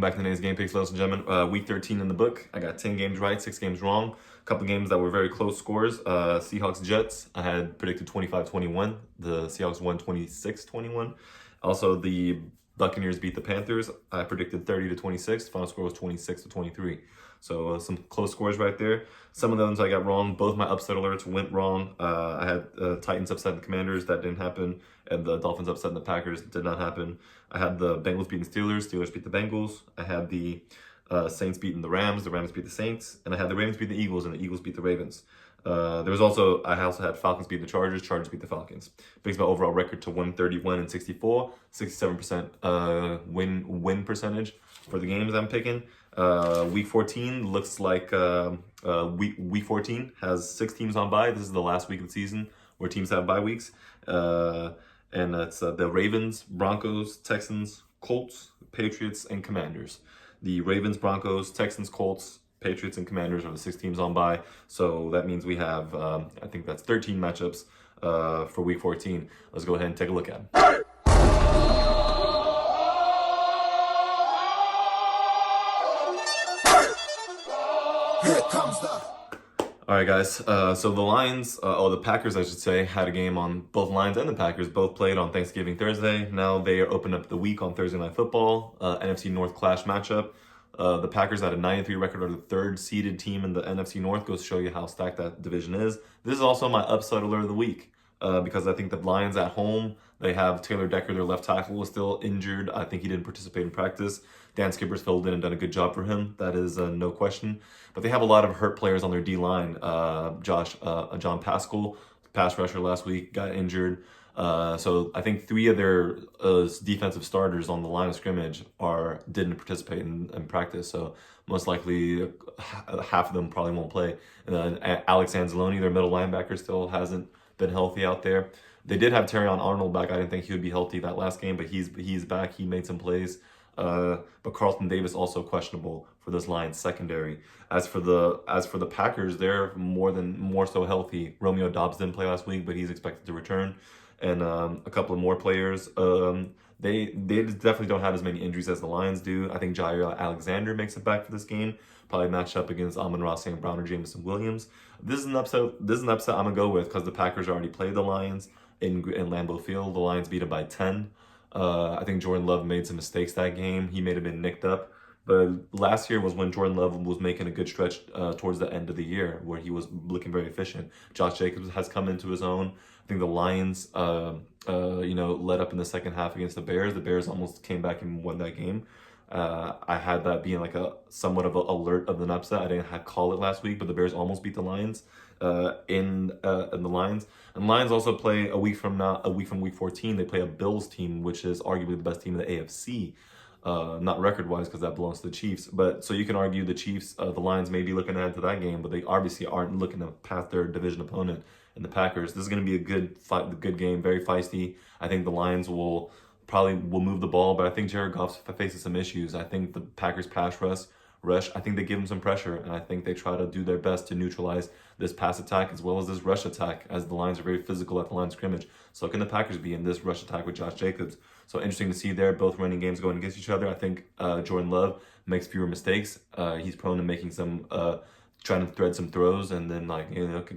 back to today's game picks, ladies and gentlemen. Week 13 in the book. I got 10 games right, 6 games wrong. A couple games that were very close scores. Seahawks-Jets, I had predicted 25-21. The Seahawks won 26-21. Also, the Buccaneers beat the Panthers. I predicted 30-26. Final score was 26-23. So some close scores right there. Some of those I got wrong. Both my upset alerts went wrong. I had Titans upsetting the Commanders. That didn't happen. And the Dolphins upsetting the Packers. Did not happen. I had the Bengals beating the Steelers. Steelers beat the Bengals. I had the Saints beating the Rams. The Rams beat the Saints. And I had the Ravens beat the Eagles. And the Eagles beat the Ravens. I also had Falcons beat the Chargers. Chargers beat the Falcons. Brings my overall record to 131-64. 67% win percentage for the games I'm picking. Week 14 looks like week 14 has 6 teams on bye. This is the last week of the season where teams have bye weeks. And that's the Ravens, Broncos, Texans, Colts, Patriots, and Commanders. The Ravens, Broncos, Texans, Colts, Patriots, and Commanders are the 6 teams on bye. So that means we have, I think that's 13 matchups for week 14. Let's go ahead and take a look at them. All right, guys. So the Lions, the Packers, I should say, had a game on both Lions and the Packers. Both played on Thanksgiving Thursday. Now they are opening up the week on Thursday Night Football. NFC North clash matchup. The Packers had a 9-3 record, are the 3rd seeded team in the NFC North. Goes to show you how stacked that division is. This is also my upset alert of the week because I think the Lions at home, they have Taylor Decker, their left tackle, is still injured. I think he didn't participate in practice. Dan Skipper's filled in and done a good job for him. That is no question. But they have a lot of hurt players on their D-line. John Pascal, pass rusher last week, got injured. So I think 3 of their defensive starters on the line of scrimmage didn't participate in practice. So most likely half of them probably won't play. And then Alex Anzalone, their middle linebacker, still hasn't been healthy out there. They did have Terrion Arnold back. I didn't think he would be healthy that last game, but he's back. He made some plays. But Carlton Davis also questionable for this Lions secondary. As for the Packers, they're more so healthy. Romeo Doubs didn't play last week, but he's expected to return, and a couple of more players. They definitely don't have as many injuries as the Lions do. I think Jair Alexander makes it back for this game. Probably matched up against Amon-Ra St. Brown or Jameson Williams. This is an upset I'm gonna go with because the Packers already played the Lions in Lambeau Field. The Lions beat them by 10. I think Jordan Love made some mistakes that game. He may have been nicked up. But last year was when Jordan Love was making a good stretch towards the end of the year where he was looking very efficient. Josh Jacobs has come into his own. I think the Lions, led up in the second half against the Bears. The Bears almost came back and won that game. I had that being like a somewhat of an alert of an upset. I didn't call it last week, but the Bears almost beat the Lions in the Lions. And Lions also play a week from week 14. They play a Bills team, which is arguably the best team in the AFC. Not record-wise because that belongs to the Chiefs. But so you can argue the Chiefs, the Lions may be looking ahead to that game, but they obviously aren't looking to pass their division opponent in the Packers. This is going to be a good game, very feisty. I think the Lions will move the ball, but I think Jared Goff faces some issues. I think the Packers pass rush, I think they give him some pressure, and I think they try to do their best to neutralize this pass attack as well as this rush attack, as the Lions are very physical at the line of scrimmage. So can the Packers be in this rush attack with Josh Jacobs? So interesting to see there, both running games going against each other. I think Jordan Love makes fewer mistakes. He's prone to making some, trying to thread some throws, and then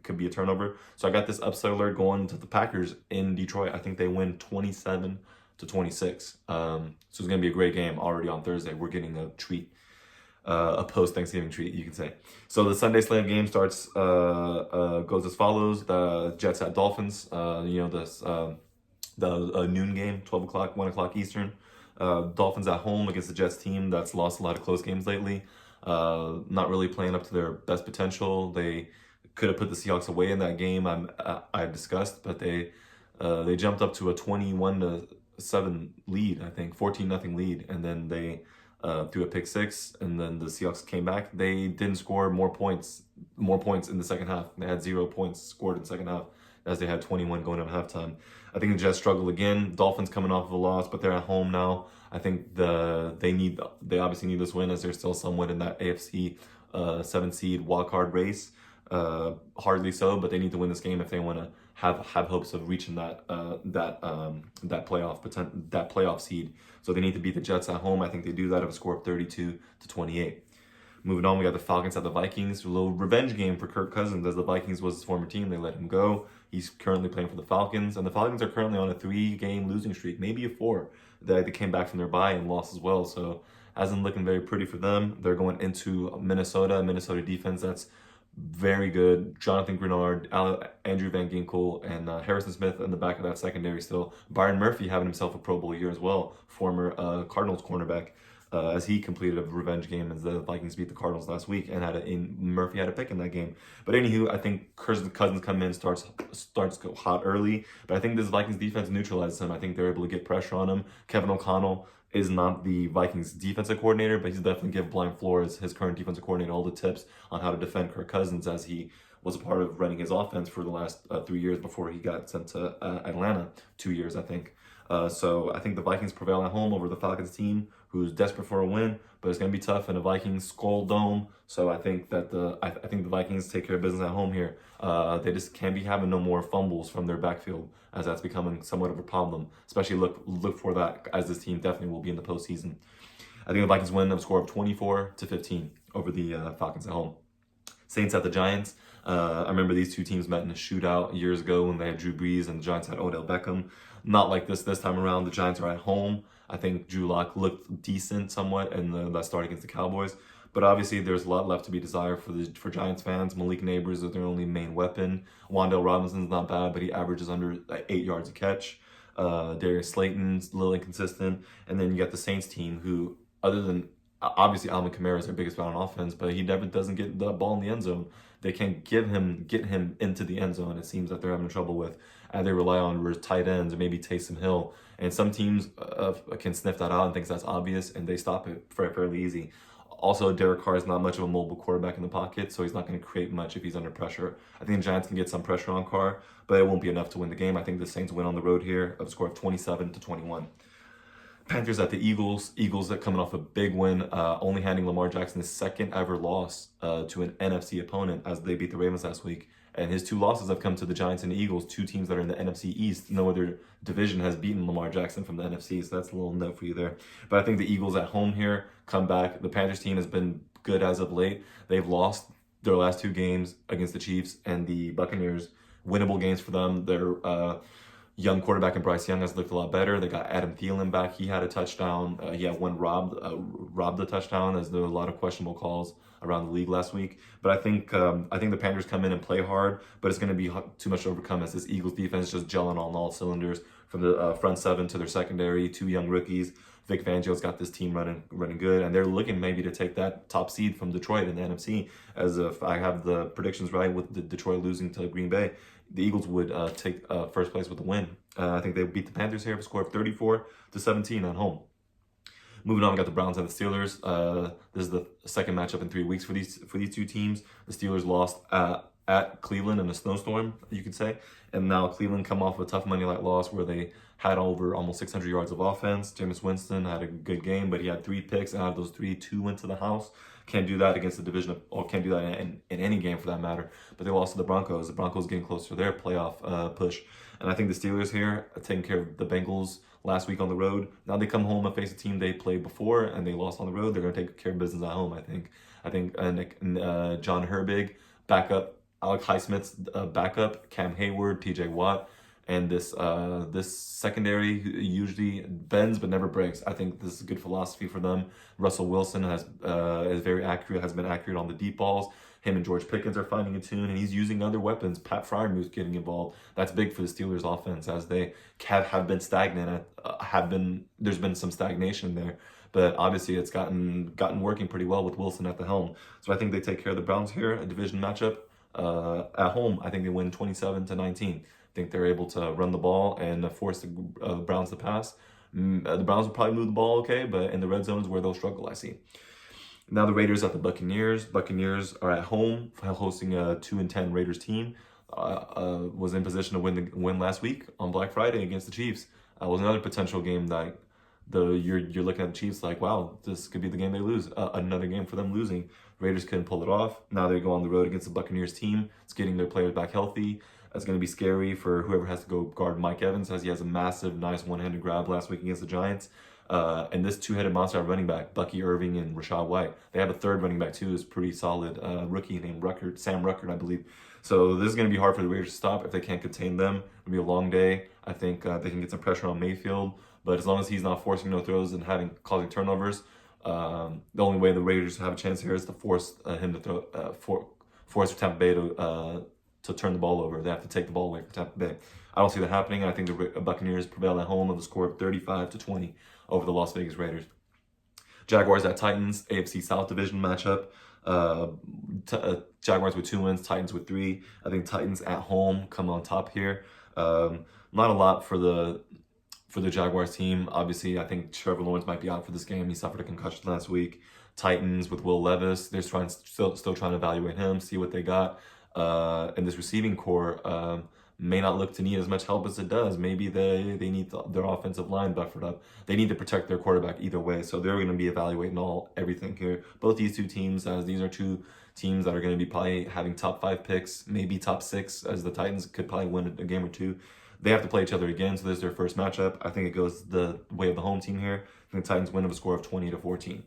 could be a turnover. So I got this upset alert going to the Packers in Detroit. I think they win 27-26. So it's going to be a great game already on Thursday. We're getting a treat. A post-Thanksgiving treat, you can say. So the Sunday slate game goes as follows. The Jets at Dolphins. The noon game, 12 o'clock, 1 o'clock Eastern. Dolphins at home against the Jets team that's lost a lot of close games lately. Not really playing up to their best potential. They could have put the Seahawks away in that game I discussed, but they jumped up to a 21-7 lead, I think, 14-0 lead, and then they threw a pick 6, and then the Seahawks came back. They didn't score more points in the second half. They had 0 points scored in the second half as they had 21 going into halftime. I think the Jets struggle again. Dolphins coming off of a loss, but they're at home now. I think they obviously need this win as they're still somewhat in that AFC 7 seed wildcard race. Hardly so, but they need to win this game if they want to have hopes of reaching that playoff seed. So they need to beat the Jets at home. I think they do that at a score of 32-28. Moving on, we got the Falcons at the Vikings. A little revenge game for Kirk Cousins, as the Vikings was his former team. They let him go. He's currently playing for the Falcons, and the Falcons are currently on a 3-game losing streak, maybe a 4. They came back from their bye and lost as well, so hasn't looking very pretty for them. They're going into Minnesota defense that's very good. Jonathan Grenard, Andrew Van Ginkel, and Harrison Smith in the back of that secondary still. Byron Murphy having himself a Pro Bowl year as well, former Cardinals cornerback. As he completed a revenge game as the Vikings beat the Cardinals last week, and Murphy had a pick in that game. But anywho, I think Cousins come in, starts go hot early, but I think this Vikings defense neutralizes him. I think they're able to get pressure on him. Kevin O'Connell is not the Vikings defensive coordinator, but he's definitely give Brian Flores, his current defensive coordinator, all the tips on how to defend Kirk Cousins, as he was a part of running his offense for the last 3 years before he got sent to Atlanta, 2 years, I think. So I think the Vikings prevail at home over the Falcons team, who's desperate for a win, but it's going to be tough in a Vikings Skull Dome. So I think that I think the Vikings take care of business at home here. They just can't be having no more fumbles from their backfield, as that's becoming somewhat of a problem. Especially look for that, as this team definitely will be in the postseason. I think the Vikings win a score of 24-15 over the Falcons at home. Saints at the Giants. I remember these two teams met in a shootout years ago when they had Drew Brees and the Giants had Odell Beckham. Not like this time around. The Giants are at home. I think Drew Lock looked decent somewhat in that start against the Cowboys. But obviously, there's a lot left to be desired for Giants fans. Malik Neighbors is their only main weapon. Wan'Dale Robinson's not bad, but he averages under 8 yards a catch. Darius Slayton's a little inconsistent. And then you got the Saints team, who, other than obviously Alvin Kamara is their biggest man on offense, but he never doesn't get the ball in the end zone. They can't get him into the end zone. It seems that they're having trouble with. They rely on tight ends or maybe Taysom Hill. And some teams can sniff that out and think that's obvious, and they stop it fairly easy. Also, Derek Carr is not much of a mobile quarterback in the pocket, so he's not going to create much if he's under pressure. I think the Giants can get some pressure on Carr, but it won't be enough to win the game. I think the Saints win on the road here of a score of 27-21. Panthers at the Eagles. Eagles that coming off a big win, only handing Lamar Jackson his second ever loss to an NFC opponent, as they beat the Ravens last week. And his 2 losses have come to the Giants and the Eagles, 2 teams that are in the NFC East. No other division has beaten Lamar Jackson from the NFC, so that's a little note for you there. But I think the Eagles at home here come back. The Panthers team has been good as of late. They've lost their last 2 games against the Chiefs and the Buccaneers. Winnable games for them. Their young quarterback in Bryce Young has looked a lot better. They got Adam Thielen back. He had a touchdown. He had one robbed the touchdown, as there were a lot of questionable calls around the league last week. But I think the Panthers come in and play hard, but it's going to be too much to overcome, as this Eagles defense just gelling on all cylinders, from the front 7 to their secondary, 2 young rookies. Vic Fangio's got this team running good, and they're looking maybe to take that top seed from Detroit in the NFC. As if I have the predictions right, with the Detroit losing to Green Bay, the Eagles would take first place with a win. I think they would beat the Panthers here with a score of 34-17 at home. Moving on, we got the Browns and the Steelers. This is the second matchup in 3 weeks for these 2 teams. The Steelers lost at Cleveland in a snowstorm, you could say. And now Cleveland come off a tough Monday night loss where they had over almost 600 yards of offense. Jameis Winston had a good game, but he had 3 picks, and out of those 3, 2 went to the house. Can't do that against the division, or can't do that in any game for that matter. But they lost to the Broncos. The Broncos getting close to their playoff push. And I think the Steelers here are taking care of the Bengals last week on the road. Now they come home and face a team they played before, and they lost on the road. They're going to take care of business at home, I think. John Herbig, backup. Alex Highsmith's backup. Cam Hayward, T.J. Watt. And this secondary usually bends but never breaks. I think this is a good philosophy for them. Russell Wilson is very accurate, has been accurate on the deep balls. Him and George Pickens are finding a tune, and he's using other weapons. Pat Fryermuth's getting involved. That's big for the Steelers' offense, as they have been stagnant. There's been some stagnation there, but obviously it's gotten working pretty well with Wilson at the helm. So I think they take care of the Browns here, a division matchup at home. I think they win 27-19. I think they're able to run the ball and force the Browns to pass. The Browns will probably move the ball okay, but in the red zone is where they'll struggle, I see. Now the Raiders at the Buccaneers. Buccaneers are at home, hosting a 2-10 Raiders team. Was in position to win last week on Black Friday against the Chiefs. Was another potential game that you're looking at the Chiefs like, wow, this could be the game they lose. Another game for them losing. Raiders couldn't pull it off. Now they go on the road against the Buccaneers team. It's getting their players back healthy. That's going to be scary for whoever has to go guard Mike Evans, as he has a massive, nice one-handed grab last week against the Giants. And this two-headed monster running back, Bucky Irving and Rashad White. They have a third running back too, who's pretty solid, rookie named Sam Ruckert, I believe. So this is going to be hard for the Raiders to stop if they can't contain them. It'll be a long day. I think they can get some pressure on Mayfield, but as long as he's not forcing no throws and causing turnovers, the only way the Raiders have a chance here is to force him to throw, force Tampa Bay to turn the ball over. They have to take the ball away from Tampa Bay. I don't see that happening. I think the Buccaneers prevail at home with a score of 35-20 over the Las Vegas Raiders. Jaguars at Titans, AFC South Division matchup. Jaguars with 2 wins, Titans with 3. I think Titans at home come on top here. Not a lot for the Jaguars team. Obviously, I think Trevor Lawrence might be out for this game. He suffered a concussion last week. Titans with Will Levis, they're still trying to evaluate him, see what they got. And this receiving core may not look to need as much help as it does. Maybe they need their offensive line buffered up. They need to protect their quarterback either way. So they're going to be evaluating everything here. Both these two teams, as these are two teams that are going to be probably having top 5 picks, maybe top 6, as the Titans could probably win a game or two. They have to play each other again, so this is their first matchup. I think it goes the way of the home team here. I think the Titans win with a score of 20-14.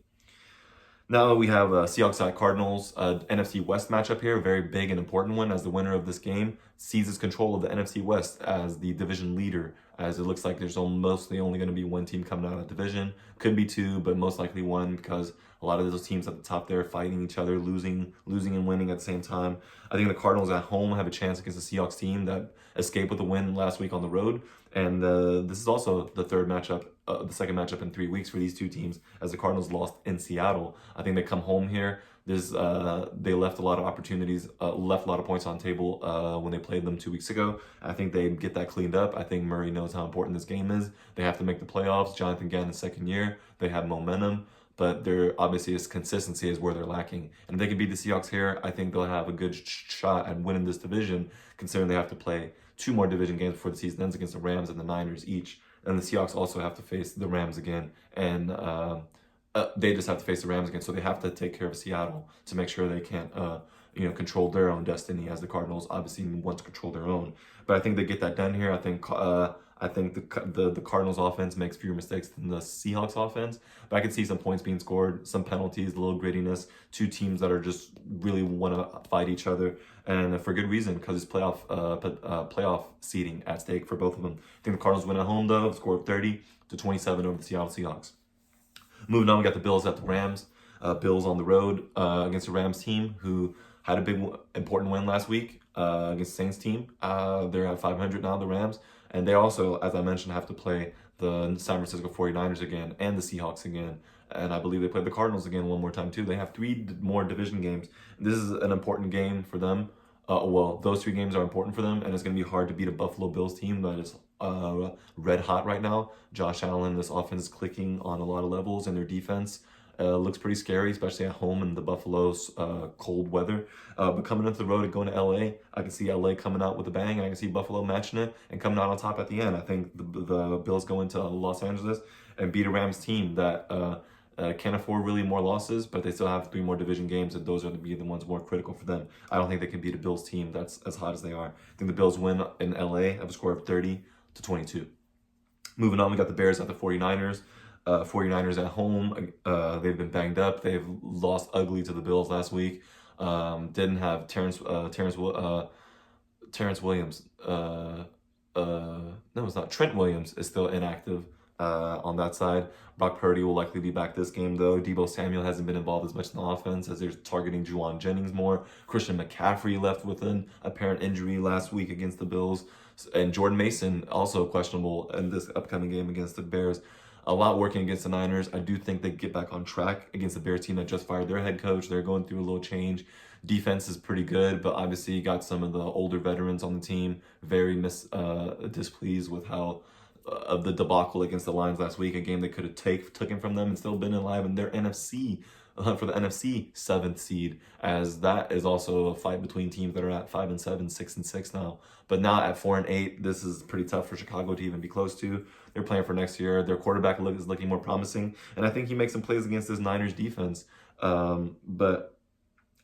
Now we have Seahawks at Cardinals, NFC West matchup here, a very big and important one, as the winner of this game seizes control of the NFC West as the division leader, as it looks like there's mostly only going to be one team coming out of the division. Could be 2, but most likely 1, because a lot of those teams at the top there are fighting each other, losing and winning at the same time. I think the Cardinals at home have a chance against the Seahawks team that escaped with a win last week on the road. And this is also the second matchup in 3 weeks for these two teams, as the Cardinals lost in Seattle. I think they come home here. They left a lot of opportunities, left a lot of points on the table when they played them 2 weeks ago. I think they get that cleaned up. I think Murray knows how important this game is. They have to make the playoffs. Jonathan Gannon's second year. They have momentum, but there obviously is consistency is where they're lacking. And if they can beat the Seahawks here, I think they'll have a good shot at winning this division, considering they have to play 2 more division games before the season ends against the Rams and the Niners each. And the Seahawks also have to face the Rams again, and they just have to face the Rams again. So they have to take care of Seattle to make sure they can't, control their own destiny, as the Cardinals obviously want to control their own. But I think they get that done here. I think the Cardinals offense makes fewer mistakes than the Seahawks offense, but I could see some points being scored, some penalties, a little grittiness, 2 teams that are just really want to fight each other, and for good reason, because it's playoff seeding at stake for both of them. I think the Cardinals win at home though, score of 30-27 over the Seattle Seahawks. Moving on, we got the Bills at the Rams. Bills on the road against the Rams team, who had a big important win last week against the Saints team. They're at 500 now, the Rams. And they also, as I mentioned, have to play the San Francisco 49ers again and the Seahawks again. And I believe they play the Cardinals again one more time too. They have 3 more division games. This is an important game for them. Those 3 games are important for them, and it's going to be hard to beat a Buffalo Bills team that is red hot right now. Josh Allen, this offense is clicking on a lot of levels, and their defense looks pretty scary, especially at home in the Buffalo's cold weather. But coming into the road and going to LA, I can see LA coming out with a bang, and I can see Buffalo matching it and coming out on top at the end. I think the Bills go into Los Angeles and beat a Rams team that can't afford really more losses, but they still have 3 more division games, and those are the ones more critical for them. I don't think they can beat a Bills team that's as hot as they are. I think the Bills win in LA have a score of 30-22. Moving on, we got the Bears at the 49ers. 49ers at home. They've been banged up. They've lost ugly to the Bills last week. Didn't have Terrence Williams. No, it's not. Trent Williams is still inactive on that side. Brock Purdy will likely be back this game, though. Deebo Samuel hasn't been involved as much in the offense, as they're targeting Juwan Jennings more. Christian McCaffrey left with an apparent injury last week against the Bills. And Jordan Mason also questionable in this upcoming game against the Bears. A lot working against the Niners. I do think they get back on track against the Bears team that just fired their head coach. They're going through a little change. Defense is pretty good, but obviously you got some of the older veterans on the team very displeased with how of the debacle against the Lions last week, a game they could have taken from them and still been alive in their NFC for the NFC 7th seed, as that is also a fight between teams that are at 5-7, 6-6 now. But now at 4-8, this is pretty tough for Chicago to even be close to. They're playing for next year. Their quarterback is looking more promising, and I think he makes some plays against this Niners defense. But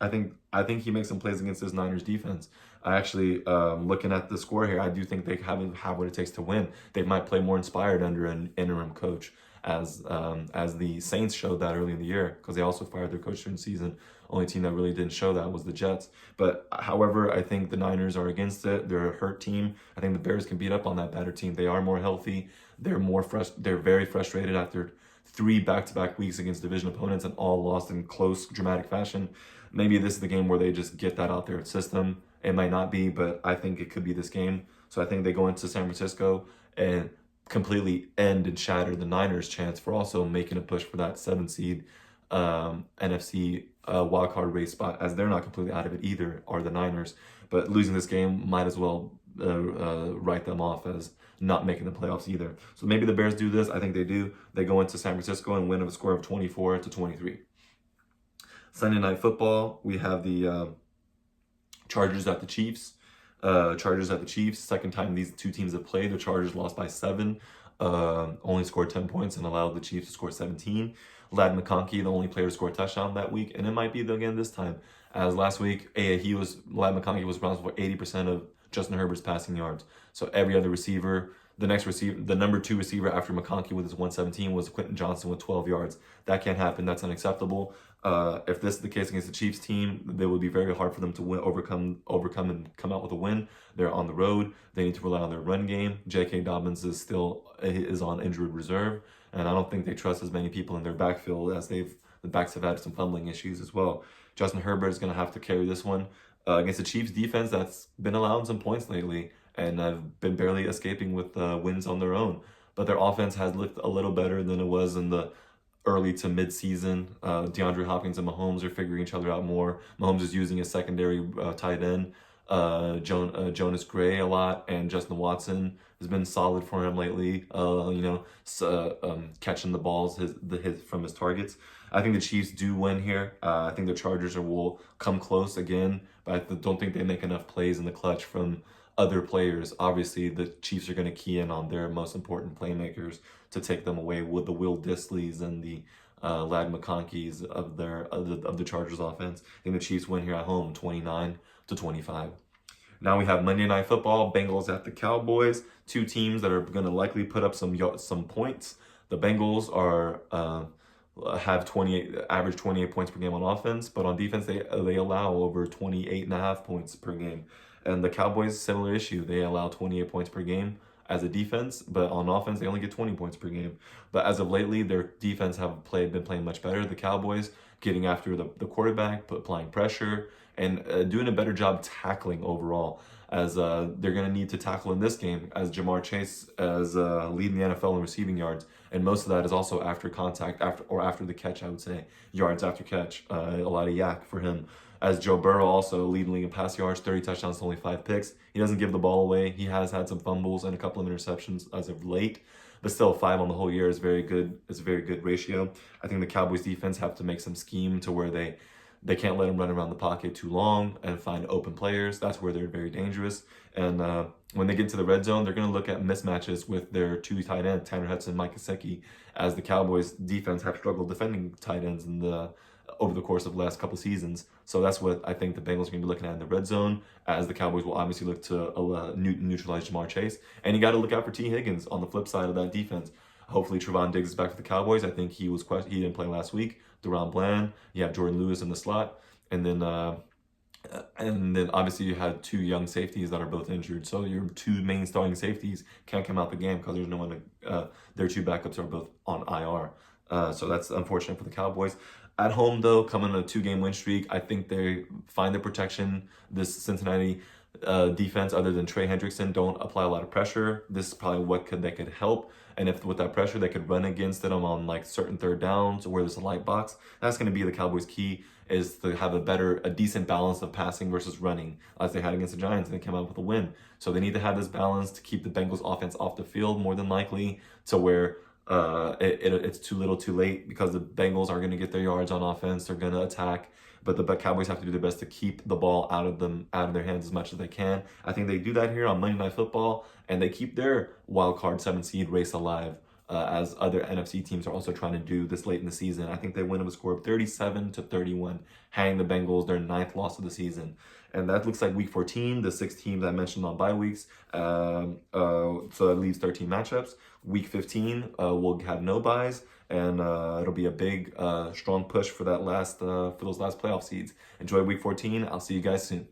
I think he makes some plays against this Niners defense. I actually, looking at the score here, I do think they have what it takes to win. They might play more inspired under an interim coach, as the Saints showed that early in the year, because they also fired their coach during the season. Only team that really didn't show that was the Jets. But however, I think the Niners are against it. They're a hurt team. I think the Bears can beat up on that better team. They are more healthy. They're very frustrated after three back-to-back weeks against division opponents and all lost in close, dramatic fashion. Maybe this is the game where they just get that out their system. It might not be, but I think it could be this game. So I think they go into San Francisco and completely end and shatter the Niners' chance for also making a push for that 7 seed NFC wildcard race spot, as they're not completely out of it either, are the Niners. But losing this game might as well write them off as not making the playoffs either. So maybe the Bears do this. I think they do. They go into San Francisco and win a score of 24-23. Sunday Night Football, we have the Chargers at the Chiefs. Chargers at the Chiefs. Second time these two teams have played. The Chargers lost by 7. Only scored 10 points and allowed the Chiefs to score 17. Ladd McConkey, the only player to score a touchdown that week, and it might be again this time. As last week, Ladd McConkey was responsible for 80% of Justin Herbert's passing yards. So every other receiver, the number 2 receiver after McConkey with his 117 was Quentin Johnson with 12 yards. That can't happen. That's unacceptable. If this is the case against the Chiefs team, it would be very hard for them to overcome and come out with a win. They're on the road. They need to rely on their run game. J.K. Dobbins is on injured reserve, and I don't think they trust as many people in their backfield as the backs have had some fumbling issues as well. Justin Herbert is going to have to carry this one against the Chiefs defense that's been allowing some points lately and have been barely escaping with wins on their own. But their offense has looked a little better than it was in the early to mid-season. DeAndre Hopkins and Mahomes are figuring each other out more. Mahomes is using a secondary tight end, Jonas Gray, a lot, and Justin Watson has been solid for him lately. Catching the balls from his targets. I think the Chiefs do win here. I think the Chargers will come close again, but I don't think they make enough plays in the clutch from other players. Obviously, the Chiefs are going to key in on their most important playmakers to take them away with the Will Disleys and the Ladd McConkeys of the Chargers offense. I think the Chiefs win here at home, 29-25. Now we have Monday Night Football, Bengals at the Cowboys. Two teams that are going to likely put up some points. The Bengals have average 28 points per game on offense, but on defense they allow over 28.5 points per game. And the Cowboys, similar issue. They allow 28 points per game as a defense, but on offense, they only get 20 points per game. But as of lately, their defense been playing much better. The Cowboys getting after the quarterback, applying pressure, and doing a better job tackling overall, as they're going to need to tackle in this game, as Jamar Chase is leading the NFL in receiving yards. And most of that is also after contact, after the catch, I would say. Yards after catch, a lot of yak for him. As Joe Burrow also leading league in pass yards, 30 touchdowns to only 5 picks. He doesn't give the ball away. He has had some fumbles and a couple of interceptions as of late, but still 5 on the whole year is very good. It's a very good ratio. I think the Cowboys defense have to make some scheme to where they can't let him run around the pocket too long and find open players. That's where they're very dangerous. And when they get to the red zone, they're going to look at mismatches with their 2 tight ends, Tanner Hudson and Mike Gesicki, as the Cowboys defense have struggled defending tight ends over the course of the last couple seasons. So that's what I think the Bengals are going to be looking at in the red zone, as the Cowboys will obviously look to neutralize Jamar Chase. And you got to look out for T. Higgins on the flip side of that defense. Hopefully Trevon Diggs is back for the Cowboys. I think he didn't play last week. Deron Bland, you have Jordan Lewis in the slot, and then obviously you had 2 young safeties that are both injured. So your 2 main starting safeties can't come out the game because there's no one their 2 backups are both on IR. So that's unfortunate for the Cowboys. At home, though, coming on a 2-game win streak, I think they find the protection. This Cincinnati defense, other than Trey Hendrickson, don't apply a lot of pressure. This is probably they could help. And if with that pressure, they could run against them on like certain third downs where there's a light box. That's going to be the Cowboys' key, is to have a decent balance of passing versus running, as they had against the Giants, and they came out with a win. So they need to have this balance to keep the Bengals offense off the field more than likely, to where it's too little too late, because the Bengals are going to get their yards on offense. They're going to attack, but the Cowboys have to do their best to keep the ball out of their hands as much as they can. I think they do that here on Monday Night Football, and they keep their wild card 7 seed race alive as other NFC teams are also trying to do this late in the season. I think they win with a score of 37-31, hanging the Bengals, their 9th loss of the season. And that looks like week 14, the 6 teams I mentioned on bye weeks. So that leaves 13 matchups. Week 15, we'll have no byes, and it'll be a big, strong push for that for those last playoff seeds. Enjoy week 14. I'll see you guys soon.